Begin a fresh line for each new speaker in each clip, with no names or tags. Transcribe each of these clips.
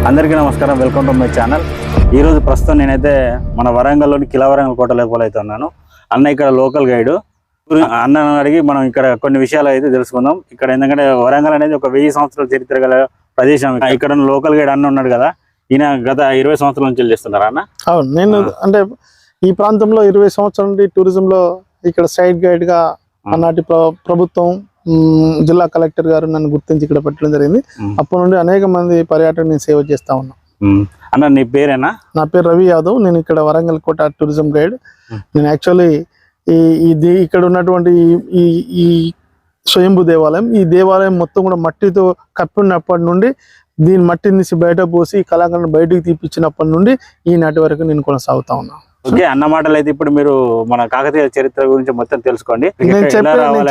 అందరికీ నమస్కారం, welcome to my channel. ఈరోజు ప్రస్తుతం నేనైతే మన వరంగల్లోని కిలా వరంగల్ కోట లోపల అయితే ఉన్నాను. అన్న ఇక్కడ లోకల్ గైడ్. అన్న అడిగి మనం ఇక్కడ కొన్ని విషయాలు అయితే తెలుసుకుందాం. ఇక్కడ ఎందుకంటే వరంగల్ అనేది ఒక 1000 సంవత్సరాల చరిత్ర గల ప్రదేశం. ఇక్కడ లోకల్ గైడ్ అన్న ఉన్నాడు కదా, ఈయన గత 20 సంవత్సరాల నుంచి చేస్తున్నారా అన్న?
అవును, నేను అంటే ఈ ప్రాంతంలో 20 సంవత్సరాల నుండి టూరిజంలో ఇక్కడ సైడ్ గైడ్ గా ఆనాటి ప్రభుత్వం జిల్లా కలెక్టర్ గారు నన్ను గుర్తించి ఇక్కడ పెట్టడం జరిగింది. అప్పటి నుండి అనేక మంది పర్యాటకులు నేను సేవ చేస్తా ఉన్నా.
అన్న నీ పేరేనా?
నా పేరు రవి యాదవ్. నేను ఇక్కడ వరంగల్ కోట టూరిజం గైడ్. నేను యాక్చువల్లీ ఇది ఇక్కడ ఉన్నటువంటి ఈ స్వయంభూ దేవాలయం, ఈ దేవాలయం మొత్తం కూడా మట్టితో కప్పినప్పటి నుండి దీని మట్టిని తీసి బయట పోసి కళాకారులను బయటికి తీపిచ్చినప్పటి నుండి ఈనాటి వరకు నేను కొనసాగుతా ఉన్నా.
ఓకే, అన్న మాటలు అయితే ఇప్పుడు మీరు మన కాకతీయ చరిత్ర గురించి మొత్తం తెలుసుకోండి.
నేను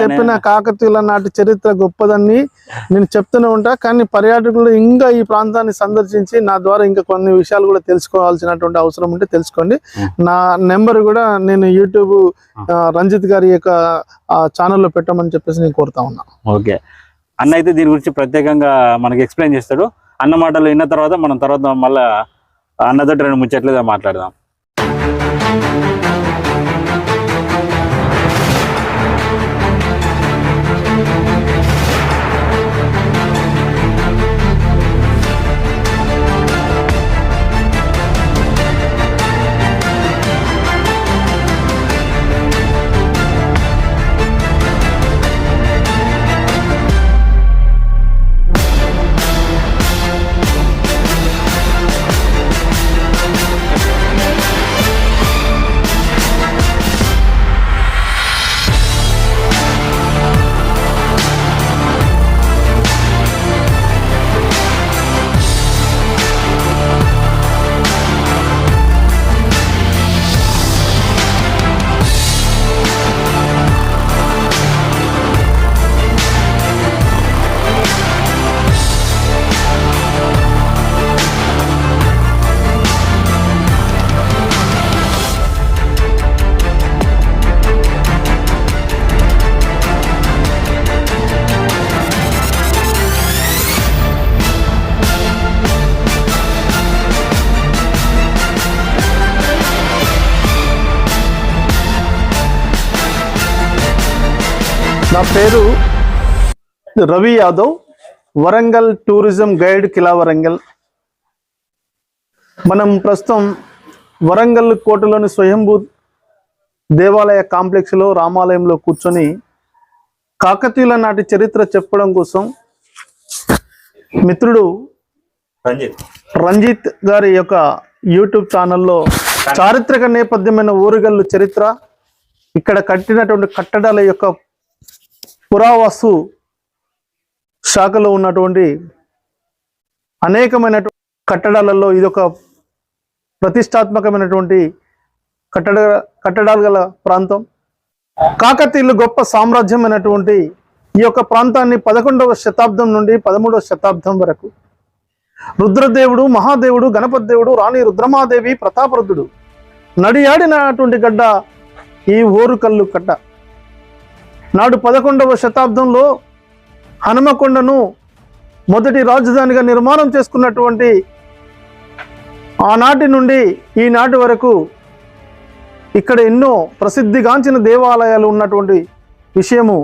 చెప్పిన కాకతీయుల నాటి చరిత్ర గొప్పదని నేను చెప్తూనే ఉంటా, కానీ పర్యాటకులు ఇంకా ఈ ప్రాంతాన్ని సందర్శించి నా ద్వారా ఇంకా కొన్ని విషయాలు కూడా తెలుసుకోవాల్సినటువంటి అవసరం ఉంటే తెలుసుకోండి. నా నెంబర్ కూడా నేను యూట్యూబ్ రంజిత్ గారి యొక్క ఛానల్లో పెట్టమని చెప్పేసి నేను కోరుతా ఉన్నా.
ఓకే, అన్న అయితే దీని గురించి ప్రత్యేకంగా మనకి ఎక్స్ప్లెయిన్ చేస్తాడు. అన్న మాటలు విన్న తర్వాత మనం తర్వాత మళ్ళీ అన్నతో 2 ముచ్చట్లుగా మాట్లాడదాం.
నా పేరు రవి యాదవ్, వరంగల్ టూరిజం గైడ్ కిలా వరంగల్. మనం ప్రస్తుతం వరంగల్ కోటలోని స్వయంభూ దేవాలయ కాంప్లెక్స్లో రామాలయంలో కూర్చొని కాకతీయుల నాటి చరిత్ర చెప్పడం కోసం మిత్రుడు రంజిత్ గారి యొక్క యూట్యూబ్ ఛానల్లో చారిత్రక నేపథ్యమైన ఓరుగల్లు చరిత్ర, ఇక్కడ కట్టినటువంటి కట్టడాల యొక్క పురావస్తు శాఖలో ఉన్నటువంటి అనేకమైన కట్టడాలలో ఇదొక ప్రతిష్టాత్మకమైనటువంటి కట్టడాలు గల ప్రాంతం. కాకతీయులు గొప్ప సామ్రాజ్యమైనటువంటి ఈ యొక్క ప్రాంతాన్ని 11వ శతాబ్దం నుండి 13వ శతాబ్దం వరకు రుద్రదేవుడు, మహాదేవుడు, గణపతి దేవుడు, రాణి రుద్రమాదేవి, ప్రతాపరుద్రుడు నడియాడినటువంటి గడ్డ ఈ ఓరుకల్లు కట్ట. నాడు 11వ శతాబ్దంలో హనుమకొండను మొదటి రాజధానిగా నిర్మాణం చేసుకున్నటువంటి ఆనాటి నుండి ఈనాటి వరకు ఇక్కడ ఎన్నో ప్రసిద్ధిగాంచిన దేవాలయాలు ఉన్నటువంటి విషయము.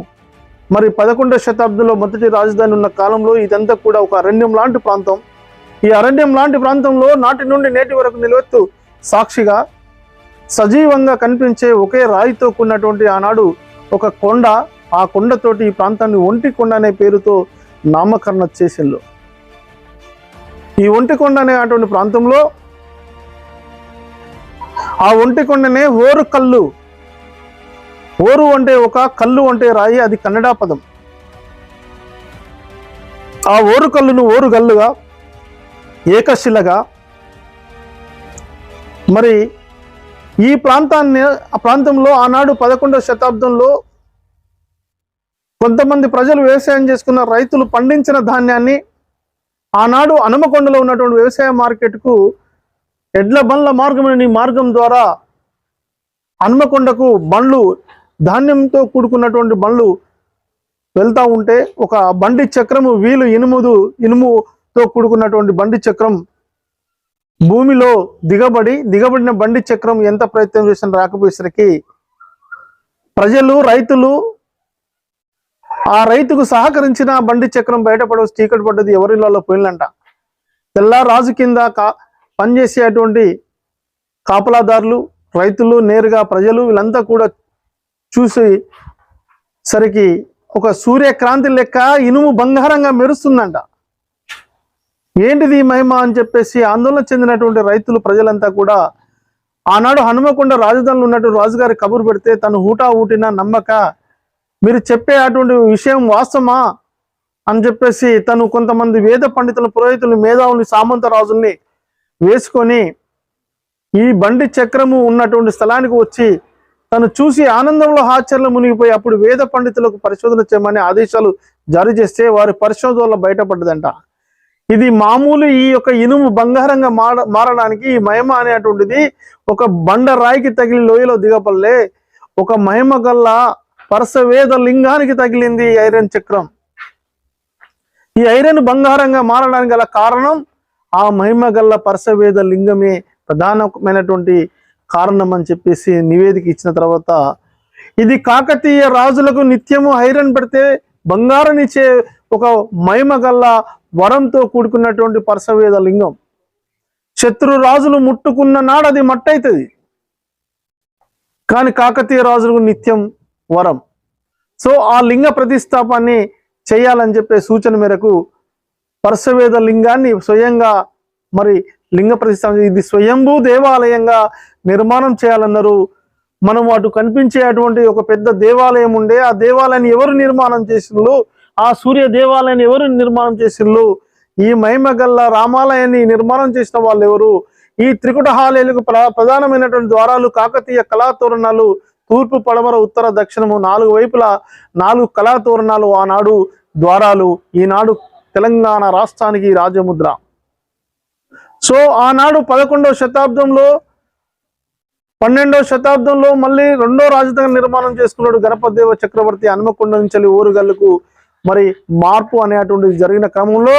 మరి 11వ శతాబ్దంలో మొదటి రాజధాని ఉన్న కాలంలో ఇదంతా కూడా ఒక అరణ్యం లాంటి ప్రాంతం. ఈ అరణ్యం లాంటి ప్రాంతంలో నాటి నుండి నేటి వరకు నిలువెత్తు సాక్షిగా సజీవంగా కనిపించే ఒకే రాయితో కూడినటువంటి ఆనాడు ఒక కొండ, ఆ కొండతోటి ఈ ప్రాంతాన్ని ఒంటి కొండ అనే పేరుతో నామకరణ చేసిండ్రు. ఈ ఒంటి కొండ అనేటువంటి ప్రాంతంలో ఆ ఒంటి కొండనే ఓరు కల్లు. ఓరు అంటే ఒక, కల్లు అంటే రాయి, అది కన్నడ పదం. ఆ ఓరు కల్లును ఓరుగల్లుగా, ఏకశిలగా, మరి ఈ ప్రాంతంలో ఆనాడు 11వ శతాబ్దంలో కొంతమంది ప్రజలు వ్యవసాయం చేసుకున్న రైతులు పండించిన ధాన్యాన్ని ఆనాడు హనుమకొండలో ఉన్నటువంటి వ్యవసాయ మార్కెట్కు ఎడ్ల బండ్ల మార్గం ద్వారా హనుమకొండకు బండ్లు, ధాన్యంతో కూడుకున్నటువంటి బండ్లు వెళ్తూ ఉంటే ఒక బండి చక్రము, వీలు ఇనుముతో కూడుకున్నటువంటి బండి చక్రం భూమిలో దిగబడిన బండి చక్రం ఎంత ప్రయత్నం చేసిన రాకపోయేసరికి ప్రజలు, రైతులు, ఆ రైతుకు సహకరించిన బండి చక్రం బయటపడ చీకటి పడ్డది, ఎవరిలో పోయిందంట. తెల్ల రాజు కింద పనిచేసేటువంటి కాపలాదారులు, రైతులు, నేరుగా ప్రజలు వీళ్ళంతా కూడా చూసి సరికి ఒక సూర్యక్రాంతి లెక్క ఇనుము బంగారంగా మెరుస్తుందంట. ఏంటిది మహిమ అని చెప్పేసి ఆందోళన చెందినటువంటి రైతులు, ప్రజలంతా కూడా ఆనాడు హనుమకొండ రాజధానిలో ఉన్నట్టు రాజుగారి కబురు పెడితే తను హూటా ఊటిన నమ్మక, మీరు చెప్పే అటువంటి విషయం వాస్తవమా అని చెప్పేసి తను కొంతమంది వేద పండితులు, పురోహితులు, మేధావుల్ని, సామంత రాజుల్ని వేసుకొని ఈ బండి చక్రము ఉన్నటువంటి స్థలానికి వచ్చి తను చూసి ఆనందంలో ఆశ్చర్యంలో మునిగిపోయి అప్పుడు వేద పండితులకు పరిశోధన చేయమని ఆదేశాలు జారీ చేస్తే వారి పరిశోధనలో బయటపడ్డదంట. ఇది మామూలు ఈ యొక్క ఇనుము బంగారంగా మారడానికి ఈ మహిమ అనేటువంటిది ఒక బండ రాయికి తగిలి లోయలో దిగపల్లే ఒక మహిమ గల్ల పరసవేద లింగానికి తగిలింది ఈ ఐరన్ చక్రం. ఈ ఐరన్ బంగారంగా మారడానికి గల కారణం ఆ మహిమ గల్ల పరసవేద లింగమే ప్రధానమైనటువంటి కారణం అని చెప్పేసి నివేదిక ఇచ్చిన తర్వాత, ఇది కాకతీయ రాజులకు నిత్యము ఐరన్ పెడితే బంగారం ఇచ్చే ఒక మహిమ గల్ల వరంతో కూడుకున్నటువంటి పరసవేద లింగం. శత్రు రాజులు ముట్టుకున్న నాడు అది మట్టయితుంది, కానీ కాకతీయ రాజులకు నిత్యం వరం. సో ఆ లింగ ప్రతిష్టాపాన్ని చేయాలని చెప్పే సూచన మేరకు పరసవేద లింగాన్ని స్వయంగా మరి లింగ ప్రతిష్టాపన, ఇది స్వయంభూ దేవాలయంగా నిర్మాణం చేయాలన్నారు. మనం అటు కనిపించే అటువంటి ఒక పెద్ద దేవాలయం ఉండే, ఆ దేవాలయాన్ని ఎవరు నిర్మాణం చేసిళ్ళు, ఆ సూర్య దేవాలయాన్ని ఎవరు నిర్మాణం చేసిళ్ళు, ఈ మహిమగల్ల రామాలయాన్ని నిర్మాణం చేసిన వాళ్ళు ఎవరు, ఈ త్రికుట హాలేలకు ప్రధానమైనటువంటి ద్వారాలు కాకతీయ కళాతోరణాలు, తూర్పు, పడమర, ఉత్తర, దక్షిణము 4 వైపులా 4 కళాతోరణాలు ఆనాడు ద్వారాలు, ఈనాడు తెలంగాణ రాష్ట్రానికి రాజముద్ర. సో ఆనాడు 11వ శతాబ్దంలో 12వ శతాబ్దంలో మళ్ళీ 2వ రాజధాని నిర్మాణం చేసుకున్నాడు గణపతిదేవ చక్రవర్తి. హనుమకొండ నుంచి ఓరుగల్లుకు మరి మార్పు అనేటువంటిది జరిగిన క్రమంలో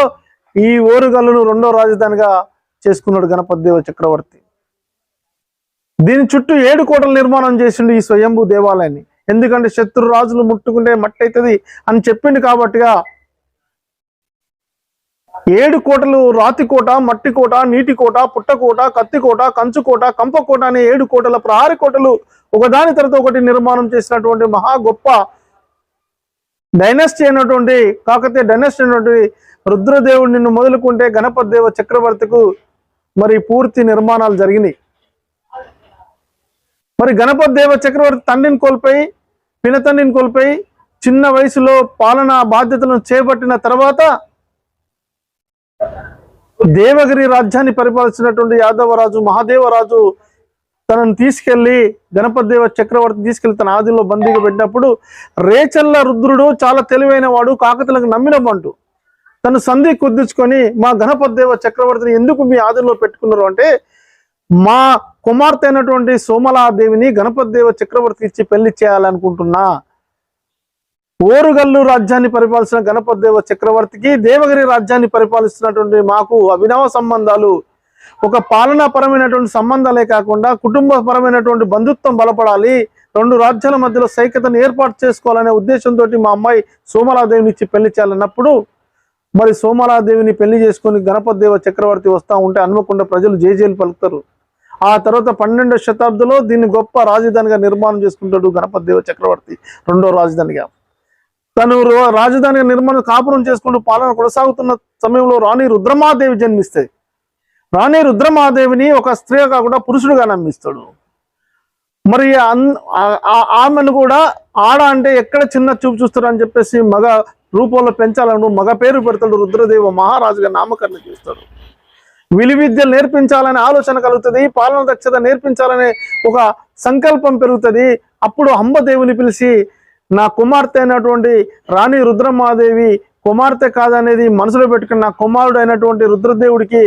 ఈ ఓరుగల్లును 2వ రాజధానిగా చేసుకున్నాడు గణపతిదేవ చక్రవర్తి. దీని చుట్టూ 7 కోటల నిర్మాణం చేసిండు ఈ స్వయంభూ దేవాలయాన్ని. ఎందుకంటే శత్రు రాజులు ముట్టుకుంటే మట్టి అవుతుంది అని చెప్పిండు కాబట్టిగా 7 కోటలు, రాతి కోట, మట్టి కోట, నీటి కోట, పుట్టకోట, కత్తికోట, కంచుకోట, కంపకోట అనే 7 కోటల ప్రహారీ కోటలు ఒకదాని తర్వాత ఒకటి నిర్మాణం చేసినటువంటి మహా గొప్ప డైనాసిటీ అయినటువంటి కాకతీయ డైనాసిటీ అయినటువంటి రుద్రదేవుడిని మొదలుకుంటే గణపతి దేవ చక్రవర్తికు మరి పూర్తి నిర్మాణాలు జరిగినాయి. మరి గణపతి దేవ చక్రవర్తి తండ్రిని కోల్పోయి, పినతండ్రిని కోల్పోయి చిన్న వయసులో పాలనా బాధ్యతలను చేపట్టిన తర్వాత దేవగిరి రాజ్యాన్ని పరిపాలించినటువంటి యాదవరాజు మహాదేవరాజు తనను తీసుకెళ్లి గణపతి దేవ చక్రవర్తి తీసుకెళ్లి తన ఆదిలో బందీగా పెట్టినప్పుడు రేచల్ల రుద్రుడు చాలా తెలివైన వాడు, కాకతీయులకు నమ్మిన బంటు, తను సంధి కుదుర్చుకొని మా గణపతి దేవ చక్రవర్తిని ఎందుకు మీ ఆదిలో పెట్టుకున్నారు అంటే, మా కుమార్తె అయినటువంటి సోమలాదేవిని గణపతి దేవ చక్రవర్తి ఇచ్చి పెళ్లి చేయాలనుకుంటున్నా. ఓరుగల్లు రాజ్యాన్ని పరిపాలిస్తున్న గణపతి దేవ చక్రవర్తికి దేవగిరి రాజ్యాన్ని పరిపాలిస్తున్నటువంటి మాకు అభినవ సంబంధాలు, ఒక పాలనాపరమైనటువంటి సంబంధాలే కాకుండా కుటుంబపరమైనటువంటి బంధుత్వం బలపడాలి, 2 రాజ్యాల మధ్యలో సైక్యతను ఏర్పాటు చేసుకోవాలనే ఉద్దేశంతో మా అమ్మాయి సోమలాదేవిని ఇచ్చి పెళ్లి చేయాలన్నప్పుడు మరి సోమలాదేవిని పెళ్లి చేసుకుని గణపతి దేవ చక్రవర్తి వస్తూ ఉంటే హనుమకొండ ప్రజలు జేజేలు పలుకుతారు. ఆ తర్వాత 12వ శతాబ్దంలో దీన్ని గొప్ప రాజధానిగా నిర్మాణం చేసుకుంటాడు గణపతి దేవ చక్రవర్తి 2వ రాజధానిగా. తను రాజధానిగా నిర్మాణం కాపురం చేసుకుంటూ పాలన కొనసాగుతున్న సమయంలో రాణి రుద్రమాదేవి జన్మిస్తాయి. రాణి రుద్రమాదేవిని ఒక స్త్రీగా కాకుండా పురుషుడుగా నమ్మిస్తాడు. మరి ఆమెను కూడా ఆడ అంటే ఎక్కడ చిన్న చూపు చూస్తారు అని చెప్పేసి మగ రూపంలో పెంచాలను మగ పేరు పెడతాడు. రుద్రదేవ మహారాజుగా నామకరణం చేస్తాడు. విలువిద్యలు నేర్పించాలనే ఆలోచన కలుగుతుంది, పాలన దక్షత నేర్పించాలనే ఒక సంకల్పం పెరుగుతుంది. అప్పుడు అంబదేవుని పిలిచి నా కుమార్తె అయినటువంటి రాణి రుద్రమాదేవి కుమార్తె కాదనేది మనసులో పెట్టుకుని నా కుమారుడు అయినటువంటి రుద్రదేవుడికి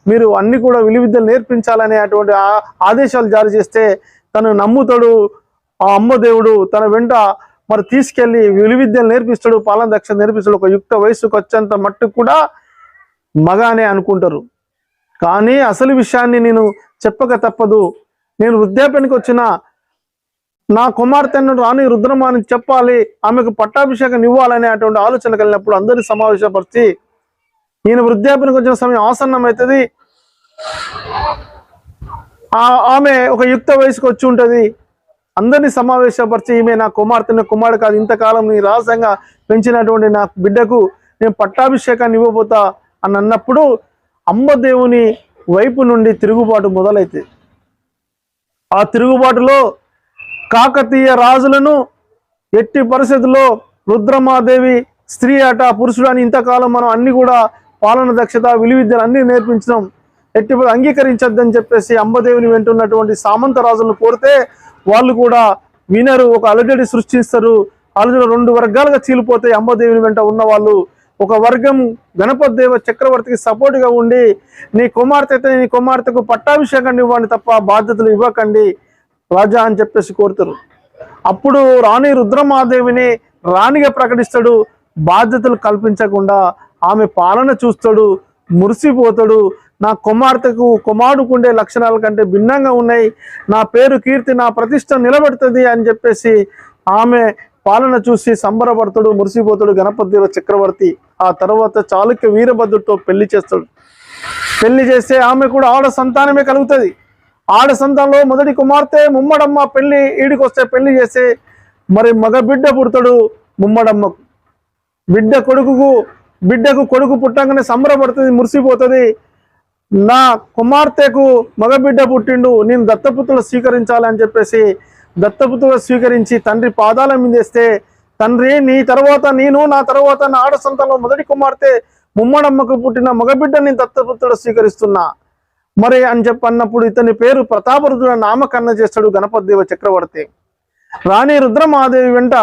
మీరు అన్ని కూడా విలువిద్యలు నేర్పించాలనే అటువంటి ఆదేశాలు జారీ చేస్తే తను నమ్ముతాడు. ఆ అమ్మదేవుడు తన వెంట మరి తీసుకెళ్లి విలువిద్యలు నేర్పిస్తాడు, పాలన దక్షత నేర్పిస్తాడు. ఒక యుక్త వయసుకు వచ్చేంత మట్టుకు కూడా మగానే అనుకుంటారు. కానీ అసలు విషయాన్ని నేను చెప్పక తప్పదు. నేను వృద్ధాప్యానికి వచ్చిన నా కుమార్తెను రాణి రుద్రమాని చెప్పాలి, ఆమెకు పట్టాభిషేకం ఇవ్వాలనే అటువంటి ఆలోచన కలిగినప్పుడు అందరినీ సమావేశపరిచి, ఈయన వృద్ధాప్యానికి వచ్చిన సమయం ఆసన్నం అవుతుంది, ఆమె ఒక యుక్త వయసుకు వచ్చి ఉంటుంది, అందరినీ సమావేశపరిచి ఈమె నా కుమార్తెను, కుమారుడు కాదు, ఇంతకాలం నీ రహస్యంగా పెంచినటువంటి నా బిడ్డకు నేను పట్టాభిషేకాన్ని ఇవ్వబోతా అని అన్నప్పుడు అంబదేవుని వైపు నుండి తిరుగుబాటు మొదలైతే, ఆ తిరుగుబాటులో కాకతీయ రాజులను ఎట్టి పరిస్థితుల్లో రుద్రమాదేవి స్త్రీ అట పురుషుడు అని ఇంతకాలం మనం అన్ని కూడా పాలన దక్షత విలువిద్యలు అన్ని నేర్పించడం ఎట్టి అంగీకరించద్దని చెప్పేసి అంబదేవిని వెంటున్నటువంటి సామంత రాజులను కోరితే వాళ్ళు కూడా వినరు, ఒక అలజడి సృష్టిస్తారు. అలజడి 2 వర్గాలుగా చీలిపోతే అంబదేవిని వెంట ఉన్న వాళ్ళు ఒక వర్గం గణపతి దేవ చక్రవర్తికి సపోర్ట్గా ఉండి నీ కుమార్తెకు పట్టాభిషేకాన్ని ఇవ్వండి తప్ప బాధ్యతలు ఇవ్వకండి రాజా అని చెప్పేసి కోరుతారు. అప్పుడు రాణి రుద్రమాదేవిని రాణిగా ప్రకటిస్తాడు, బాధ్యతలు కల్పించకుండా ఆమె పాలన చూస్తాడు, మురిసిపోతాడు. నా కుమారుడుకు ఉండే లక్షణాల కంటే భిన్నంగా ఉన్నాయి, నా పేరు కీర్తి నా ప్రతిష్ట నిలబెడుతుంది అని చెప్పేసి ఆమె పాలన చూసి సంబరపడతాడు, మురిసిపోతాడు గణపతి దేవ చక్రవర్తి. ఆ తర్వాత చాళుక్య వీరభద్రుడితో పెళ్లి చేస్తాడు. పెళ్లి చేస్తే ఆమె కూడా ఆడ సంతానమే కలుగుతుంది. ఆడ సంతానంలో మొదటి కుమార్తె ముమ్మడమ్మ పెళ్లి ఈడికి వస్తే పెళ్లి చేస్తే మరి మగ బిడ్డ పుడతాడు ముమ్మడమ్మకు. బిడ్డకు కొడుకు పుట్టంగానే సంబరపడుతుంది, మురిసిపోతుంది. నా కుమార్తెకు మగబిడ్డ పుట్టిండు, నేను దత్తపుత్రులు స్వీకరించాలని చెప్పేసి దత్తపుత్రులు స్వీకరించి తండ్రి పాదాల మీదేస్తే, తండ్రి నీ తర్వాత నేను, నా తర్వాత నా ఆడ సంతానంలో మొదటి కుమార్తె ముమ్మడమ్మకు పుట్టిన మగబిడ్డ నేను దత్తపుత్రుడు స్వీకరిస్తున్నా మరి అని అన్నప్పుడు ఇతని పేరు ప్రతాపరుద్రుడు నామకరణ చేస్తాడు గణపతి దేవ చక్రవర్తి. రాణి రుద్రమాదేవి వెంట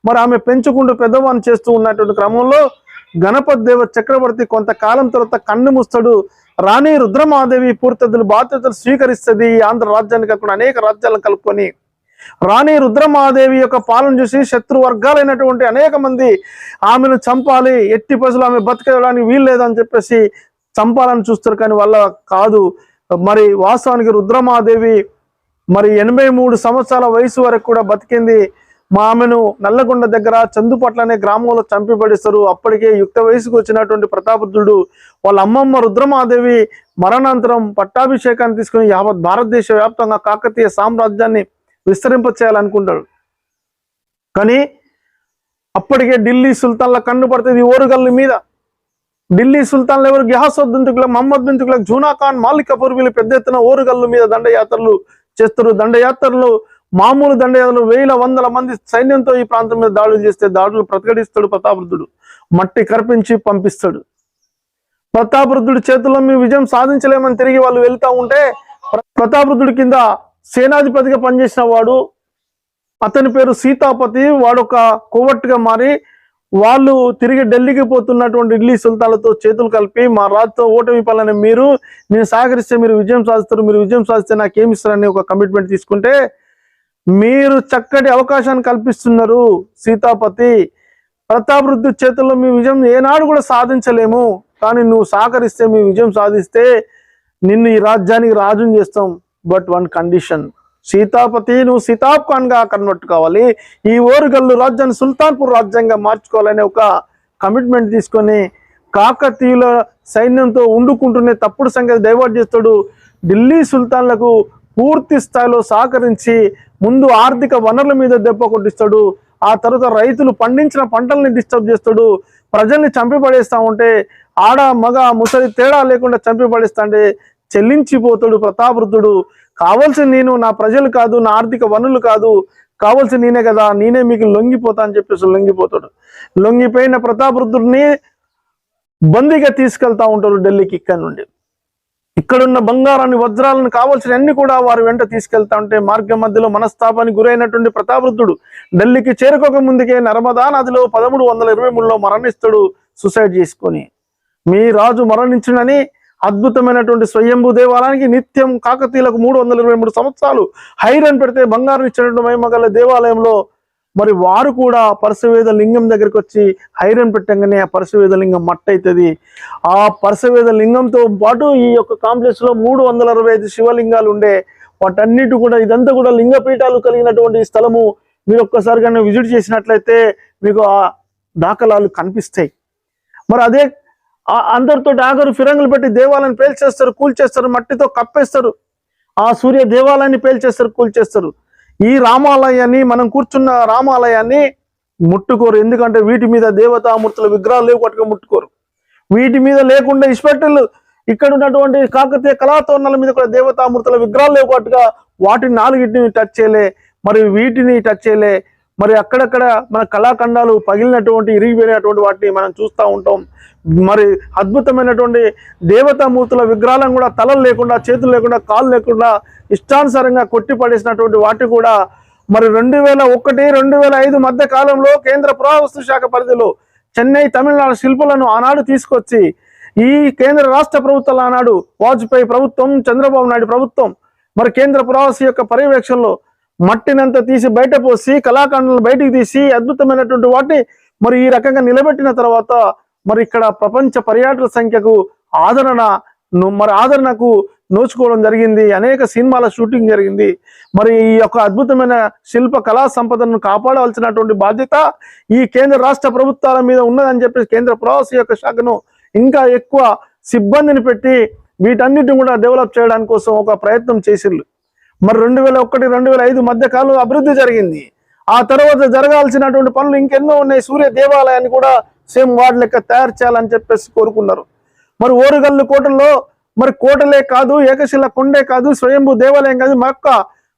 మరి ఆమె పెంచుకుంటూ పెద్దవాన్ని చేస్తూ ఉన్నటువంటి క్రమంలో గణపతి దేవ చక్రవర్తి కొంతకాలం తర్వాత కన్ను మూస్తాడు. రాణి రుద్రమాదేవి పూర్తిదులు బాధ్యతలు స్వీకరిస్తుంది. ఆంధ్ర రాజ్యాన్ని కాకుండా అనేక రాజ్యాలను కలుపుకొని రాణి రుద్రమాదేవి యొక్క పాలన చూసి శత్రు వర్గాలైనటువంటి అనేక మంది ఆమెను చంపాలి, ఎట్టి పసులు ఆమె బతికేయడానికి వీలు లేదని చెప్పేసి చంపాలని చూస్తారు. కానీ వాళ్ళ కాదు. మరి వాస్తవానికి రుద్రమాదేవి మరి 83 సంవత్సరాల వయసు వరకు కూడా బతికింది. మా ఆమెను నల్లగొండ దగ్గర చందుపట్ల అనే గ్రామంలో చంపిపడిస్తారు. అప్పటికే యుక్త వయసుకు వచ్చినటువంటి ప్రతాపరుద్రుడు వాళ్ళ అమ్మమ్మ రుద్రమాదేవి మరణాంతరం పట్టాభిషేకాన్ని తీసుకుని యావత్ భారతదేశ వ్యాప్తంగా కాకతీయ సామ్రాజ్యాన్ని విస్తరింప చేయాలనుకుంటాడు. కానీ అప్పటికే ఢిల్లీ సుల్తాన్ల కన్ను పడుతుంది ఓరుగల్లు మీద. ఢిల్లీ సుల్తాన్లు ఎవరు? గియాసుద్దీన్ తుగ్లక్, మహమ్మద్ బిన్ తుగ్లక్, జూనా ఖాన్, మాలిక్ కఫూర్ వీళ్ళు పెద్ద ఎత్తున ఓరుగల్లు మీద దండయాత్రలు చేస్తారు. దండయాత్రలు మామూలు దండయాత్రలు వేల వందల మంది సైన్యంతో ఈ ప్రాంతం మీద దాడులు చేస్తే దాడులు ప్రతిఘటిస్తాడు ప్రతాపరుద్రుడు. మట్టి కర్పించి పంపిస్తాడు. ప్రతాపరుద్రుడి చేతుల్లో మేము విజయం సాధించలేమని తిరిగి వాళ్ళు వెళ్తా ఉంటే ప్రతాపరుద్రుడి కింద సేనాధిపతిగా పనిచేసిన వాడు, అతని పేరు సీతాపతి, వాడు ఒక కోవట్టుగా మారి వాళ్ళు తిరిగి ఢిల్లీకి పోతున్నటువంటి ఢిల్లీ సుల్తాన్లతో చేతులు కలిపి మా రాజుతో ఓటమి పాలని నేను సహకరిస్తే మీరు విజయం సాధిస్తారు, మీరు విజయం సాధిస్తే నాకేమి ఇస్తారని ఒక కమిట్మెంట్ తీసుకుంటే, మీరు చక్కటి అవకాశాన్ని కల్పిస్తున్నారు సీతాపతి, ప్రతాపరుద్రుడి చేతుల్లో మీ విజయం ఏనాడు కూడా సాధించలేము, కానీ నువ్వు సహకరిస్తే మీ విజయం సాధిస్తే నిన్ను ఈ రాజ్యానికి రాజుని చేస్తాం. బట్ వన్ కండిషన్, సీతాపతి నువ్వు సీతాబ్ ఖాన్ గా కన్వర్ట్ కావాలి, ఈ ఓరుగల్లు రాజ్యాన్ని సుల్తాన్పూర్ రాజ్యంగా మార్చుకోవాలనే ఒక కమిట్మెంట్ తీసుకొని కాకతీయుల సైన్యంతో ఉండుకుంటూనే తప్పుడు సంగతి డైవర్ట్ చేస్తాడు. ఢిల్లీ సుల్తాన్లకు పూర్తి స్థాయిలో సహకరించి ముందు ఆర్థిక వనరుల మీద దెబ్బ కొట్టిస్తాడు. ఆ తర్వాత రైతులు పండించిన పంటల్ని డిస్టర్బ్ చేస్తాడు. ప్రజల్ని చంపి పడేస్తా ఉంటే ఆడ మగ ముసలి తేడా లేకుండా చంపి పడేస్తాంటే చెల్లించిపోతాడు ప్రతాపరుద్రుడు. కావాల్సిన నేను నా ప్రజలు కాదు, నా ఆర్థిక వనరులు కాదు, కావాల్సిన నేనే కదా, నేనే మీకు లొంగిపోతా అని చెప్పేసి లొంగిపోతాడు. లొంగిపోయిన ప్రతాపరుద్రుడిని బందీగా తీసుకెళ్తా ఉంటారు ఢిల్లీకి. ఇక్కడ నుండి ఇక్కడున్న బంగారాన్ని వజ్రాలను కావాల్సిన అన్ని కూడా వారి వెంట తీసుకెళ్తా ఉంటే మార్గం మధ్యలో మనస్తాపానికి గురైనటువంటి ప్రతాపరుద్రుడు ఢిల్లీకి చేరుకోక ముందుకే నర్మదా నదిలో 1323లో మరణిస్తాడు సూసైడ్ చేసుకొని. మీ రాజు మరణించునని అద్భుతమైనటువంటి స్వయంభూ దేవాలయానికి నిత్యం కాకతీయులకు 323 సంవత్సరాలు హైరన్ పెడితే బంగారం ఇచ్చినటువంటి మహిమగల దేవాలయంలో మరి వారు కూడా పరశువేద లింగం దగ్గరికి వచ్చి ఐరన్ పెట్టంగానే ఆ పరశువేద లింగం మట్టి అవుతుంది. ఆ పరశువేద లింగంతో పాటు ఈ యొక్క కాంప్లెక్స్ లో 365 శివలింగాలు ఉండే వాటన్నిటి కూడా ఇదంతా కూడా లింగపీఠాలు కలిగినటువంటి స్థలము. మీరు ఒక్కసారి కానీ విజిట్ చేసినట్లయితే మీకు ఆ దాఖలాలు కనిపిస్తాయి. మరి అదే అందరితో ఆగరు ఫిరంగులు పెట్టి దేవాలయాన్ని పేల్చేస్తారు, కూల్చేస్తారు, మట్టితో కప్పేస్తారు. ఆ సూర్య దేవాలయాన్ని పేల్చేస్తారు, కూల్చేస్తారు. ఈ రామాలయాన్ని మనం కూర్చున్న రామాలయాన్ని ముట్టుకోరు. ఎందుకంటే వీటి మీద దేవతామూర్తుల విగ్రహాలు లేవు, పట్టుగా ముట్టుకోరు. వీటి మీద లేకుండా ఇస్పెట్టలు ఇక్కడ ఉన్నటువంటి కాకతీయ కళాతోరణాల మీద కూడా దేవతామూర్తుల విగ్రహాలు లేవు, పట్టుగా వాటిని 4టిని టచ్ చేయలే, మరి వీటిని టచ్ చేయలే. మరి అక్కడక్కడ మన కళాఖండాలు పగిలినటువంటి ఇరిగిపోయినటువంటి వాటిని మనం చూస్తూ ఉంటాం. మరి అద్భుతమైనటువంటి దేవతామూర్తుల విగ్రహాలను కూడా తలలు లేకుండా, చేతులు లేకుండా, కాళ్ళు లేకుండా ఇష్టానుసారంగా కొట్టి పడేసినటువంటి వాటి కూడా మరి 2001-2005 మధ్య కాలంలో కేంద్ర పురావస్తు శాఖ పరిధిలో చెన్నై తమిళనాడు శిల్పులను ఆనాడు తీసుకొచ్చి ఈ కేంద్ర రాష్ట్ర ప్రభుత్వాలు ఆనాడు వాజ్పేయి ప్రభుత్వం, చంద్రబాబు నాయుడు ప్రభుత్వం మరి కేంద్ర పురావస్తు యొక్క పర్యవేక్షణలో మట్టినంతా తీసి బయట పోసి కళాఖండాలను బయటికి తీసి అద్భుతమైనటువంటి వాటిని మరి ఈ రకంగా నిలబెట్టిన తర్వాత మరి ఇక్కడ ప్రపంచ పర్యాటక సంఖ్యకు ఆదరణకు నోచుకోవడం జరిగింది. అనేక సినిమాల షూటింగ్ జరిగింది. మరి ఈ యొక్క అద్భుతమైన శిల్ప కళా సంపదను కాపాడవలసినటువంటి బాధ్యత ఈ కేంద్ర రాష్ట్ర ప్రభుత్వాల మీద ఉన్నదని చెప్పి కేంద్ర పురావస్తు యొక్క శాఖను ఇంకా ఎక్కువ సిబ్బందిని పెట్టి వీటన్నిటిని కూడా డెవలప్ చేయడానికి కోసం ఒక ప్రయత్నం చేసిర్రు. మరి 2001-2005 మధ్య కాలంలో అభివృద్ధి జరిగింది. ఆ తర్వాత జరగాల్సినటువంటి పనులు ఇంకెన్నో ఉన్నాయి. సూర్య దేవాలయాన్ని కూడా సేమ్ వార్డు లెక్క తయారు చేయాలని చెప్పేసి కోరుకున్నారు. మరి ఓరుగల్లు కోటలో మరి కోటలే కాదు, ఏకశిల కొండే కాదు, స్వయంభూ దేవాలయం కాదు, మక్క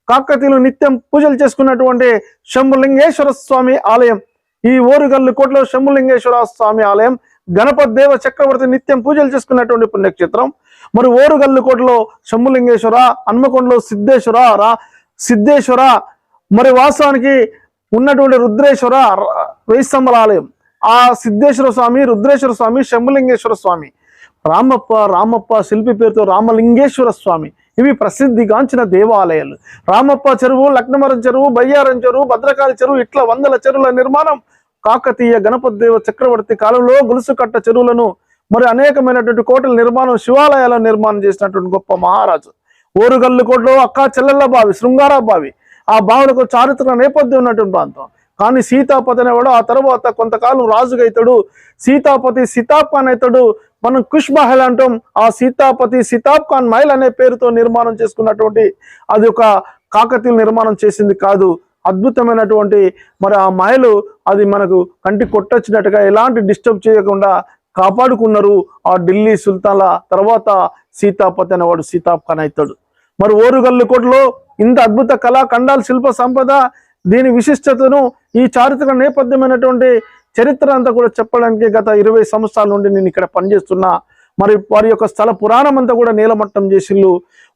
కాకతీయులు నిత్యం పూజలు చేసుకున్నటువంటి శంభులింగేశ్వర స్వామి ఆలయం. ఈ ఓరుగల్లు కోటలో శంభులింగేశ్వర స్వామి ఆలయం, గణపతి దేవ చక్రవర్తి నిత్యం పూజలు చేసుకున్నటువంటి పుణ్యక్షేత్రం. మరి ఓరుగల్లు కోటలో శంభులింగేశ్వర, హన్మకొండలో సిద్ధేశ్వర, మరి వాస్తవానికి ఉన్నటువంటి రుద్రేశ్వర 1000 స్తంభాల ఆలయం. ఆ సిద్ధేశ్వర స్వామి, రుద్రేశ్వర స్వామి, శంభులింగేశ్వర స్వామి, రామప్ప శిల్పి పేరుతో రామలింగేశ్వర స్వామి, ఇవి ప్రసిద్ధిగాంచిన దేవాలయాలు. రామప్ప చెరువు, లక్నవరం చెరువు, బయ్యారం చెరువు, భద్రకాళి చెరువు, ఇట్లా 100 చెరువుల నిర్మాణం కాకతీయ గణపతి దేవ చక్రవర్తి కాలంలో గొలుసుకట్ట చెరువులను మరి అనేకమైనటువంటి కోటల నిర్మాణం, శివాలయాల నిర్మాణం చేసినటువంటి గొప్ప మహారాజు. ఓరుగల్లు కోటలో అక్కా చెల్లెళ్ళ బావి, శృంగార బావి, ఆ బావులకు చారిత్రక నేపథ్యం ఉన్నటువంటి ప్రాంతం. కానీ సీతాపతి అనేవాడు ఆ తర్వాత కొంతకాలం రాజుగా అవుతాడు. సీతాపతి సితాబ్ ఖాన్ అవుతాడు. మనం కుష్ మహల్ అంటాం. ఆ సీతాపతి సితాబ్ ఖాన్ మహల్ అనే పేరుతో నిర్మాణం చేసుకున్నటువంటి అది ఒక కాకతీయులు నిర్మాణం చేసింది కాదు. అద్భుతమైనటువంటి మరి ఆ మహల్ అది మనకు కంటి కొట్టొచ్చినట్టుగా ఎలాంటి డిస్టర్బ్ చేయకుండా కాపాడుకున్నారు. ఆ ఢిల్లీ సుల్తాన్ల తర్వాత సీతాపతి అనేవాడు సీతాబ్ ఖాన్ అవుతాడు. మరి ఓరుగల్లు కోటలో ఇంత అద్భుత కళాఖండాలు, శిల్ప సంపద, దీని విశిష్టతను, ఈ చారిత్రక నేపథ్యమైనటువంటి చరిత్ర అంతా కూడా చెప్పడానికి గత 20 సంవత్సరాల నుండి నేను ఇక్కడ పనిచేస్తున్నా. మరి వారి యొక్క స్థల పురాణం అంతా కూడా నీలమట్టం చేసిళ్ళు.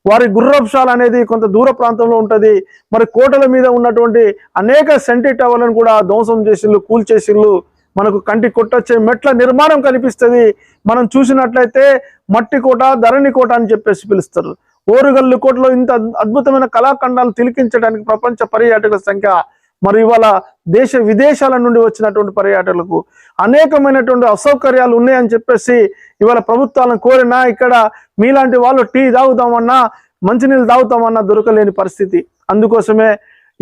వారి గుర్రపుశాల అనేది కొంత దూర ప్రాంతంలో ఉంటుంది. మరి కోటల మీద ఉన్నటువంటి అనేక సెంటీ టవర్లను కూడా ధ్వంసం చేసిళ్ళు, కూల్చేసిళ్ళు. మనకు కంటి కొట్టొచ్చే మెట్ల నిర్మాణం కనిపిస్తుంది. మనం చూసినట్లయితే మట్టి కోట, ధరణి కోట అని చెప్పేసి పిలుస్తారు. ఓరుగల్లు కోటలో ఇంత అద్భుతమైన కళాఖండాలు తిలకించడానికి ప్రపంచ పర్యాటకుల సంఖ్య మరి ఇవాళ దేశ విదేశాల నుండి వచ్చినటువంటి పర్యాటకులకు అనేకమైనటువంటి అసౌకర్యాలు ఉన్నాయని చెప్పేసి ఇవాళ ప్రభుత్వాలను కోరినా ఇక్కడ మీలాంటి వాళ్ళు టీ తాగుతామన్నా, మంచినీళ్ళు తాగుతామన్నా దొరకలేని పరిస్థితి. అందుకోసమే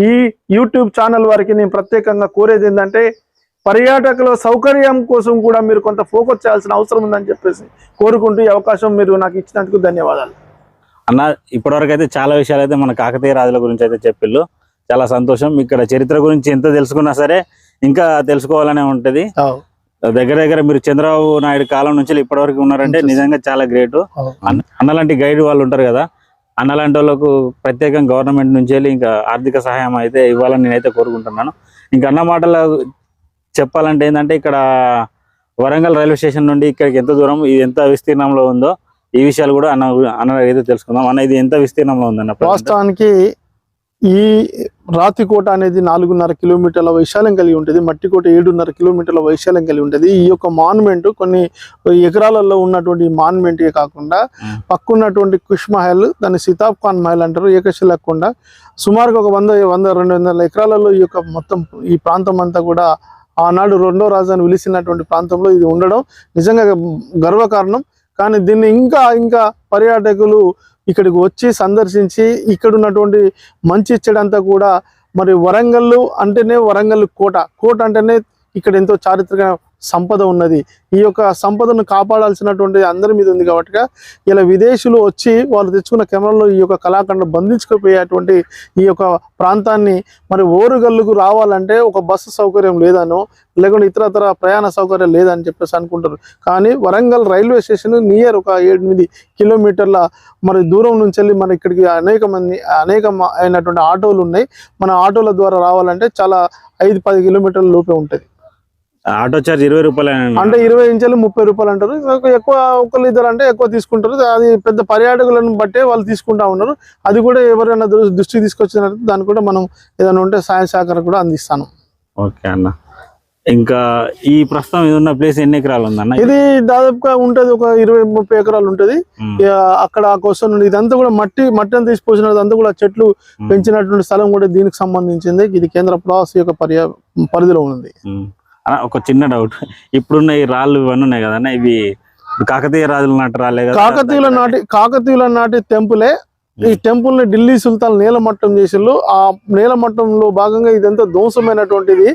ఈ యూట్యూబ్ ఛానల్ వారికి నేను ప్రత్యేకంగా కోరేది ఏంటంటే పర్యాటకుల సౌకర్యం కోసం కూడా మీరు కొంత ఫోకస్ చేయాల్సిన అవసరం ఉందని చెప్పేసి కోరుకుంటూ ఈ అవకాశం మీరు నాకు ఇచ్చినందుకు ధన్యవాదాలు.
అన్న, ఇప్పటివరకు అయితే చాలా విషయాలు అయితే మన కాకతీయ రాజుల గురించి అయితే చెప్పిళ్ళు. చాలా సంతోషం. ఇక్కడ చరిత్ర గురించి ఎంత తెలుసుకున్నా సరే ఇంకా తెలుసుకోవాలనే ఉంటది. దగ్గర మీరు చంద్రబాబు నాయుడు కాలం నుంచి ఇప్పటివరకు ఉన్నారంటే నిజంగా చాలా గ్రేట్. అన్నలాంటి గైడ్ వాళ్ళు ఉంటారు కదా, అన్నలాంటి వాళ్ళకు ప్రత్యేకంగా గవర్నమెంట్ నుంచి వెళ్ళి ఇంకా ఆర్థిక సహాయం అయితే ఇవ్వాలని నేనైతే కోరుకుంటున్నాను. ఇంకా అన్న మాటలు చెప్పాలంటే ఏంటంటే ఇక్కడ వరంగల్ రైల్వే స్టేషన్ నుండి ఇక్కడికి ఎంత దూరం, ఇది ఎంత విస్తీర్ణంలో ఉందో ఈ విషయాలు కూడా అన్న అయితే తెలుసుకుందాం. అన్న, ఇది ఎంత విస్తీర్ణంలో ఉందన్న?
వాస్తవానికి ఈ రాతికోట అనేది 4.5 కిలోమీటర్ల వైశాల్యం కలిగి ఉంటుంది. మట్టికోట 7.5 కిలోమీటర్ల వైశాల్యం కలిగి ఉంటుంది. ఈ యొక్క మాన్యుమెంట్ కొన్ని ఎకరాలలో ఉన్నటువంటి మాన్యుమెంటే కాకుండా పక్కన్నటువంటి కుష్ మహల్, దాన్ని సితాబ్ ఖాన్ మహల్ అంటారు, ఏకశిలాకొండ, సుమారుగా ఒక 100-200 ఎకరాలలో ఈ యొక్క మొత్తం ఈ ప్రాంతం అంతా కూడా ఆనాడు రెండో రాజధాని వెలిసినటువంటి ప్రాంతంలో ఇది ఉండడం నిజంగా గర్వకారణం. కానీ దీన్ని ఇంకా పర్యాటకులు ఇక్కడికి వచ్చి సందర్శించి ఇక్కడ ఉన్నటువంటి మంచి చెడంతా కూడా మరి వరంగల్ అంటేనే వరంగల్ కోట అంటేనే ఇక్కడ ఎంతో చారిత్రక సంపద ఉన్నది. ఈ యొక్క సంపదను కాపాడాల్సినటువంటి అందరి మీద ఉంది కాబట్టి ఇలా విదేశీయులు వచ్చి వాళ్ళు తెచ్చుకున్న కెమెరాలో ఈ యొక్క కళాఖండ బంధించుకుపోయేటువంటి ఈ యొక్క ప్రాంతాన్ని మరి ఓరుగల్లుకు రావాలంటే ఒక బస్సు సౌకర్యం లేదనో లేకుంటే ఇతరతర ప్రయాణ సౌకర్యం లేదని చెప్పేసి అనుకుంటారు. కానీ వరంగల్ రైల్వే స్టేషన్ నియర్ ఒక 8 కిలోమీటర్ల మరి దూరం నుంచి వెళ్ళి మన ఇక్కడికి అనేక అయినటువంటి ఆటోలు ఉన్నాయి. మన ఆటోల ద్వారా రావాలంటే చాలా 5-10 కిలోమీటర్ల లోపే ఉంటుంది.
ఆటో చార్జ్ 20 రూపాయలు
అంటే 20 నుంచి 30 రూపాయలు అంటారు. ఎక్కువ ఒకళ్ళు ఇద్దరు అంటే ఎక్కువ తీసుకుంటారు. అది పెద్ద పర్యాటకులను బట్టే వాళ్ళు తీసుకుంటా ఉన్నారు. అది కూడా ఎవరైనా దృష్టికి తీసుకొచ్చినట్టు దాన్ని కూడా మనం ఏదైనా ఉంటే సాయ సహకారం కూడా అందిస్తాను.
ఓకే అన్న, ఇంకా ఈ ప్రస్తుతం ఇది ఉన్న ప్లేస్ ఎన్ని ఎకరాలు ఉందన్న?
ఇది దాదాపుగా ఉంటది ఒక 20-30 ఎకరాలు ఉంటది. అక్కడ కోసం ఇదంతా కూడా మట్టి అంతా తీసిపోసినది అంతా కూడా చెట్లు పెంచినటువంటి స్థలం కూడా దీనికి సంబంధించింది. ఇది కేంద్ర ప్రవాసి యొక్క పరిధిలో ఉంది.
ఒక చిన్న డౌట్, ఇప్పుడున్న ఈ రాళ్ళు ఇవన్నీ ఉన్నాయి కదన్న, ఇవి కాకతీయ రాజుల నాటి రాళ్ళే కదా?
కాకతీయుల నాటి టెంపులే. ఈ టెంపుల్ ని ఢిల్లీ సుల్తాన్ నేలమట్టం చేసిళ్ళు. ఆ నేలమట్టంలో భాగంగా ఇదంతా ధ్వంసమైనటువంటిది.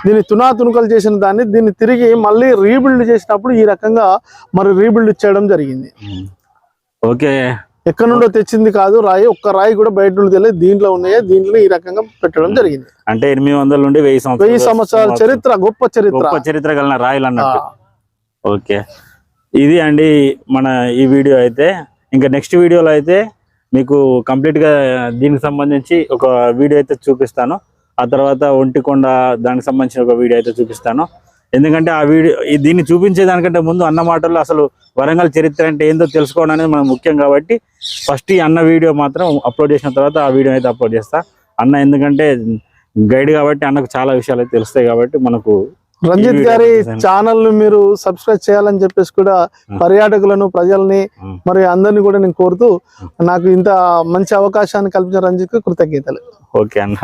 దీన్ని తునాతునకలు చేసిన దీన్ని తిరిగి మళ్ళీ రీబిల్డ్ చేసినప్పుడు ఈ రకంగా మరి రీబిల్డ్ చేయడం జరిగింది.
ఓకే,
ఎక్కడి నుండో తెచ్చింది కాదు రాయి. ఒక్క రాయి కూడా బయట నుండి తెలియదు, దీంట్లో ఉన్నాయో దీంట్లో ఈ రకంగా పెట్టడం జరిగింది.
అంటే 800 నుండి 1000
సంవత్సరాల చరిత్ర, గొప్ప
చరిత్ర కలిగిన రాయిలు అన్నట్టు. ఓకే, ఇది అండి మన ఈ వీడియో అయితే. ఇంకా నెక్స్ట్ వీడియోలో అయితే మీకు కంప్లీట్ గా దీనికి సంబంధించి ఒక వీడియో అయితే చూపిస్తాను. ఆ తర్వాత ఒంటికొండ దానికి సంబంధించిన ఒక వీడియో అయితే చూపిస్తాను. ఎందుకంటే ఆ వీడియో దీన్ని చూపించే దానికంటే ముందు అన్న మాటల్లో అసలు వరంగల్ చరిత్ర అంటే ఏందో తెలుసుకోవడం అనేది మనం ముఖ్యం. కాబట్టి ఫస్ట్ ఈ అన్న వీడియో మాత్రం అప్లోడ్ చేసిన తర్వాత ఆ వీడియో అయితే అప్లోడ్ చేస్తా. అన్న ఎందుకంటే గైడ్ కాబట్టి అన్నకు చాలా విషయాలు అయితే తెలుస్తాయి. కాబట్టి మనకు
రంజిత్ గారి ఛానల్ ను మీరు సబ్స్క్రైబ్ చేయాలని చెప్పేసి కూడా పర్యాటకులను, ప్రజల్ని మరి అందరినీ కూడా నేను కోరుతూ నాకు ఇంత మంచి అవకాశాన్ని కల్పించిన రంజిత్ కు కృతజ్ఞతలు.
ఓకే అన్న.